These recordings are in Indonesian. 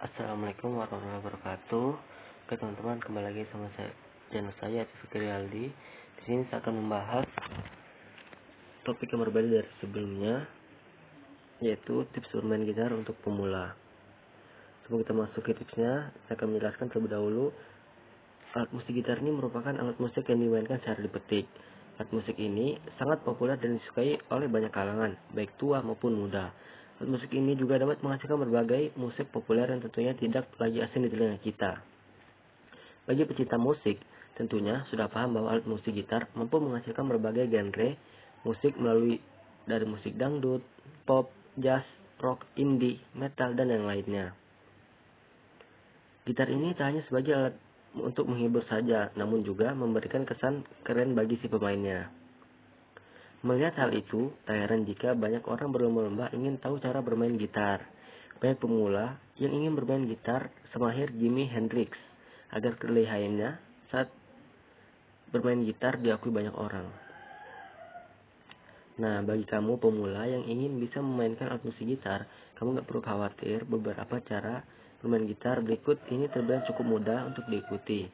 Assalamualaikum warahmatullahi wabarakatuh. Oke teman-teman, kembali lagi sama channel saya Fikri Aldi. Di sini saya akan membahas topik yang berbeda dari sebelumnya, yaitu tips bermain gitar untuk pemula. Sebelum kita masuk ke tipsnya, saya akan menjelaskan terlebih dahulu. Alat musik gitar ini merupakan alat musik yang dimainkan secara dipetik. Alat musik ini sangat populer dan disukai oleh banyak kalangan, baik tua maupun muda. Alat musik ini juga dapat menghasilkan berbagai musik populer yang tentunya tidak lagi asing di telinga kita. Bagi pecinta musik, tentunya sudah paham bahwa alat musik gitar mampu menghasilkan berbagai genre musik melalui dari musik dangdut, pop, jazz, rock, indie, metal, dan yang lainnya. Gitar ini tak hanya sebagai alat untuk menghibur saja, namun juga memberikan kesan keren bagi si pemainnya. Melihat hal itu, tak heran jika banyak orang berlomba-lomba ingin tahu cara bermain gitar. Banyak pemula yang ingin bermain gitar semahir Jimi Hendrix agar kelihayannya saat bermain gitar diakui banyak orang. Nah, bagi kamu pemula yang ingin bisa memainkan alat musik gitar, kamu gak perlu khawatir. Beberapa cara bermain gitar berikut ini terbilang cukup mudah untuk diikuti.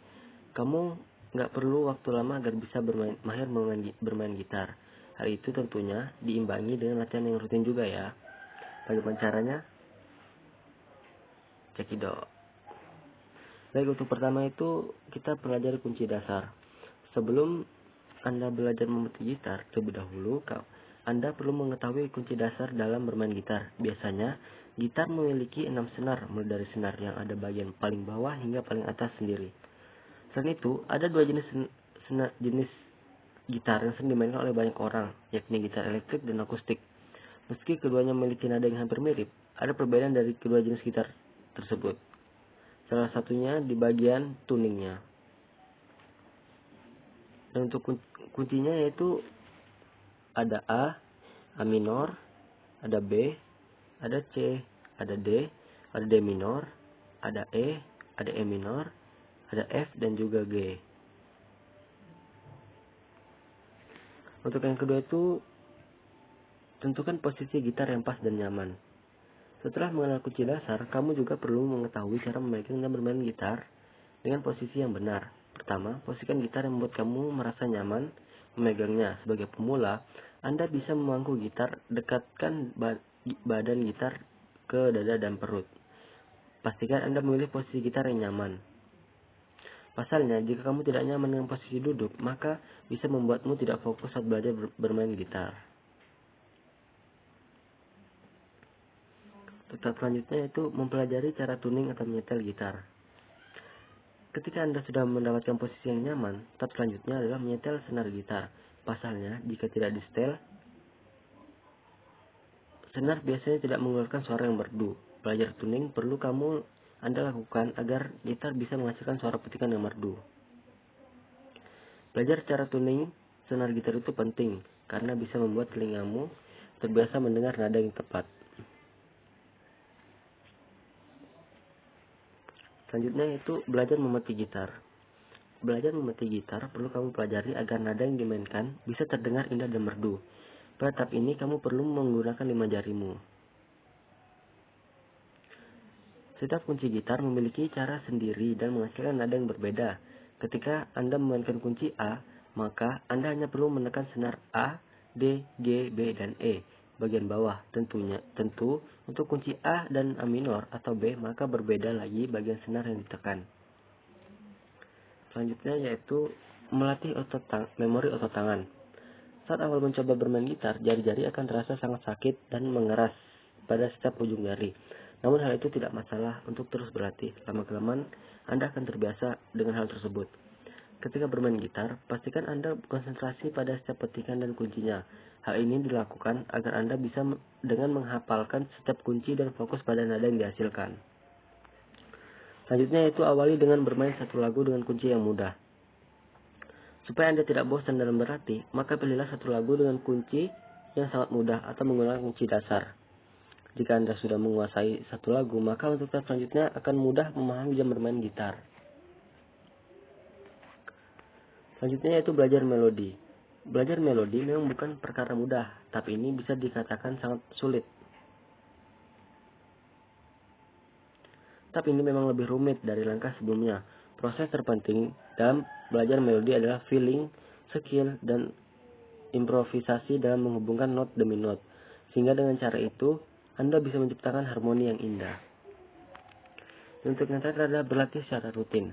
Kamu gak perlu waktu lama agar bisa mahir bermain gitar. Hal itu tentunya diimbangi dengan latihan yang rutin juga ya. Bagaimana caranya? Cekidot. Baik, untuk pertama itu kita pelajari kunci dasar. Sebelum Anda belajar memetik gitar, terlebih dahulu Anda perlu mengetahui kunci dasar dalam bermain gitar. Biasanya, gitar memiliki 6 senar, mulai dari senar yang ada bagian paling bawah hingga paling atas sendiri. Selain itu, ada dua jenis gitar yang sering dimainkan oleh banyak orang, yakni gitar elektrik dan akustik. Meski keduanya memiliki nada yang hampir mirip, ada perbedaan dari kedua jenis gitar tersebut. Salah satunya di bagian tuningnya. Dan untuk kuncinya yaitu ada A minor, ada B, ada C, ada D, ada D minor, ada E minor, ada F, dan juga G. Untuk yang kedua itu, tentukan posisi gitar yang pas dan nyaman. Setelah mengenal kunci dasar, kamu juga perlu mengetahui cara memainkan dan bermain gitar dengan posisi yang benar. Pertama, posisikan gitar yang membuat kamu merasa nyaman memegangnya. Sebagai pemula, Anda bisa memangku gitar, dekatkan badan gitar ke dada dan perut. Pastikan Anda memilih posisi gitar yang nyaman. Pasalnya, jika kamu tidak nyaman dengan posisi duduk, maka bisa membuatmu tidak fokus saat belajar bermain gitar. Tahap selanjutnya yaitu mempelajari cara tuning atau menyetel gitar. Ketika Anda sudah mendapatkan posisi yang nyaman, tahap selanjutnya adalah menyetel senar gitar. Pasalnya, jika tidak disetel, senar biasanya tidak mengeluarkan suara yang merdu. Belajar tuning perlu Anda lakukan agar gitar bisa menghasilkan suara petikan yang merdu. Belajar cara tuning senar gitar itu penting karena bisa membuat telingamu terbiasa mendengar nada yang tepat. Selanjutnya yaitu belajar memetik gitar. Belajar memetik gitar perlu kamu pelajari agar nada yang dimainkan bisa terdengar indah dan merdu. Pada tahap ini kamu perlu menggunakan 5 jarimu. Setiap kunci gitar memiliki cara sendiri dan menghasilkan nada yang berbeda. Ketika Anda memainkan kunci A, maka Anda hanya perlu menekan senar A, D, G, B, dan E bagian bawah. Tentu untuk kunci A dan A minor atau B, maka berbeda lagi bagian senar yang ditekan. Selanjutnya yaitu melatih memori otot tangan. Saat awal mencoba bermain gitar, jari-jari akan terasa sangat sakit dan mengeras pada setiap ujung jari. Namun hal itu tidak masalah untuk terus berlatih. Lama-kelamaan Anda akan terbiasa dengan hal tersebut. Ketika bermain gitar, pastikan Anda konsentrasi pada setiap petikan dan kuncinya. Hal ini dilakukan agar Anda bisa dengan menghafalkan setiap kunci dan fokus pada nada yang dihasilkan. Selanjutnya yaitu awali dengan bermain satu lagu dengan kunci yang mudah. Supaya Anda tidak bosan dalam berlatih, maka pilihlah satu lagu dengan kunci yang sangat mudah atau menggunakan kunci dasar. Jika Anda sudah menguasai satu lagu, maka untuk tahap selanjutnya akan mudah memahami dan bermain gitar. Selanjutnya yaitu belajar melodi. Belajar melodi memang bukan perkara mudah, tapi ini bisa dikatakan sangat sulit. tapi ini memang lebih rumit dari langkah sebelumnya. Proses terpenting dalam belajar melodi adalah feeling, skill, dan improvisasi dalam menghubungkan not demi not. Sehingga dengan cara itu, Anda bisa menciptakan harmoni yang indah. Untuk yang terakhir adalah berlatih secara rutin.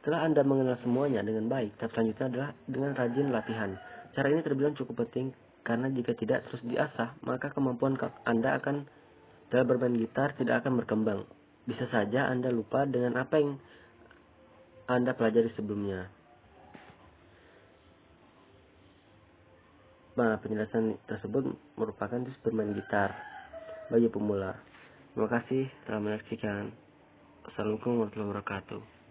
Setelah Anda mengenal semuanya dengan baik, tahap selanjutnya adalah dengan rajin latihan. Cara ini terbilang cukup penting karena jika tidak terus diasah, maka kemampuan Anda akan dalam bermain gitar tidak akan berkembang. Bisa saja Anda lupa dengan apa yang Anda pelajari sebelumnya. Nah, penjelasan tersebut merupakan tips bermain gitar bagi pemula. Terima kasih telah menyaksikan. Assalamualaikum warahmatullahi wabarakatuh.